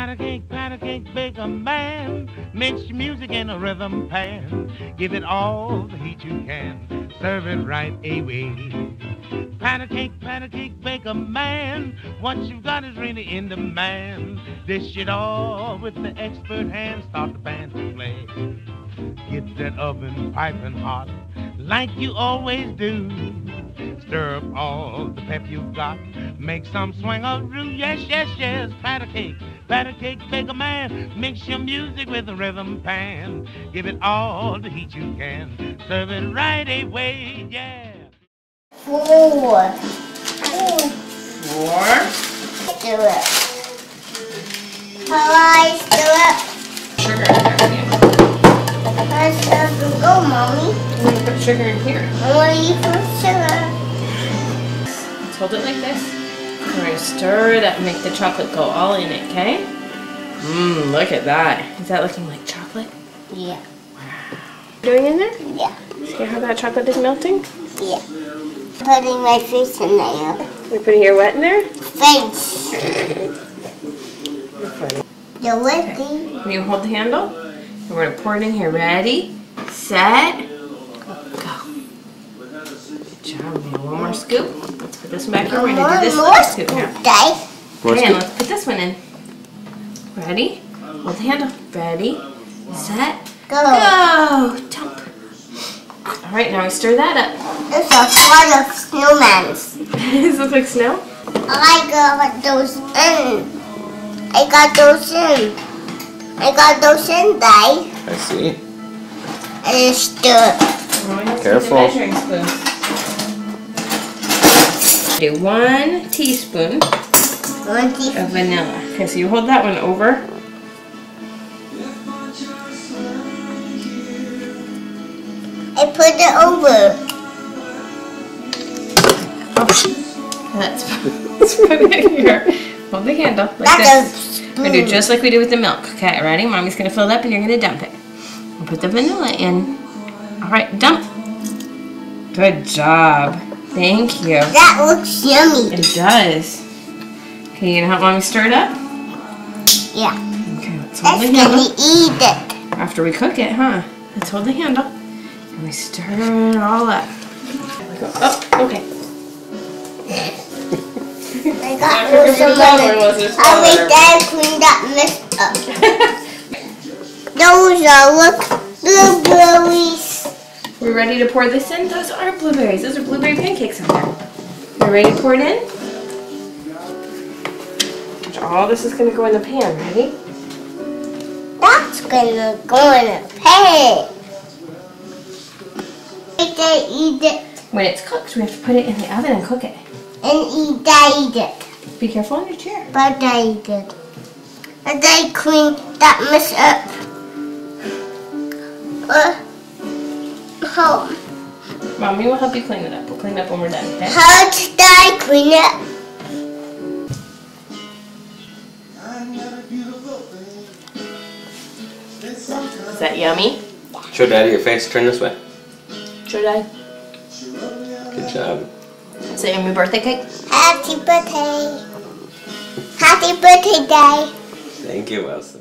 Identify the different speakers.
Speaker 1: Patty cake, bake a man. Mix your music in a rhythm pan. Give it all the heat you can. Serve it right away. Patty cake, bake a man. What you've got is really in demand. Dish it all with the expert hand. Start the band to play. Get that oven piping hot, like you always do. Stir up all the pep you've got. Make some swing-a-roo. Yes, yes, yes. Patty cake, bake a man. Mix your music with a rhythm pan. Give it all the heat you can. Serve it right away, yeah.
Speaker 2: 4. Do it. How I do it?
Speaker 3: Sugar in there.
Speaker 2: Let's have to go, Mommy.
Speaker 3: I'm going to put sugar in here.
Speaker 2: I want to eat some sugar.
Speaker 3: Let's hold it like this. We're going to stir it up and make the chocolate go all in it, okay? Mmm, look at that. Is that looking like chocolate?
Speaker 2: Yeah.
Speaker 3: Wow. Doing in there?
Speaker 2: Yeah.
Speaker 3: See how that chocolate is melting?
Speaker 2: Yeah. Putting my face in there.
Speaker 3: You're putting your what in there?
Speaker 2: Face.
Speaker 3: You're funny.
Speaker 2: You're ready.
Speaker 3: Will you hold the handle? And we're going to pour it in here. Ready, set, go. Good job. We have one more scoop. Let's put this one back here. We're going to do this
Speaker 2: more
Speaker 3: scoop now.
Speaker 2: Dave.
Speaker 3: Okay, and let's put this one in. Ready? Hold the handle. Ready, set, go. Dump. All right, now we stir that up.
Speaker 2: There's a lot of snowmans.
Speaker 3: Does this look like snow?
Speaker 2: I got those in. I got those in. Dave.
Speaker 4: I see.
Speaker 2: And stir it.
Speaker 4: Careful.
Speaker 3: Measuring spoon. Do 1 teaspoon of vanilla. Okay, so you hold that one over.
Speaker 2: I put it over.
Speaker 3: Oh, let's put it here. Hold the handle like this. We're going to do just like we did with the milk. Okay, ready? Mommy's going to fill it up and you're going to dump it. We'll put the vanilla in. All right, dump. Good job. Thank you.
Speaker 2: That looks yummy.
Speaker 3: It does. Okay, you gonna help Mommy stir it up?
Speaker 2: Yeah.
Speaker 3: Okay, let's hold
Speaker 2: Let's
Speaker 3: the handle.
Speaker 2: eat it.
Speaker 3: After we cook it, huh? Let's hold the handle. And we stir it all up. Oh, okay.
Speaker 2: I got those lemons. I make that clean that mess up. Those are, look, blueberries.
Speaker 3: We're ready to pour this in? Those are blueberries. Those are blueberry pancakes in there. We're ready to pour it in? All this is going to go in the pan. Ready?
Speaker 2: That's gonna go in a pan. Eat it.
Speaker 3: When it's cooked, we have to put it in the oven and cook it.
Speaker 2: And eat it.
Speaker 3: Be careful on your chair.
Speaker 2: But I eat it. And I clean that mess up. Home.
Speaker 3: Mommy will help you clean it up. We'll clean it up when we're done, okay?
Speaker 2: How did I clean it?
Speaker 3: Is that yummy?
Speaker 4: Show Daddy your face. Turn this way.
Speaker 3: Should I?
Speaker 4: Good job.
Speaker 3: Is it yummy birthday cake?
Speaker 2: Happy birthday. Happy birthday, Day.
Speaker 4: Thank you, Wells.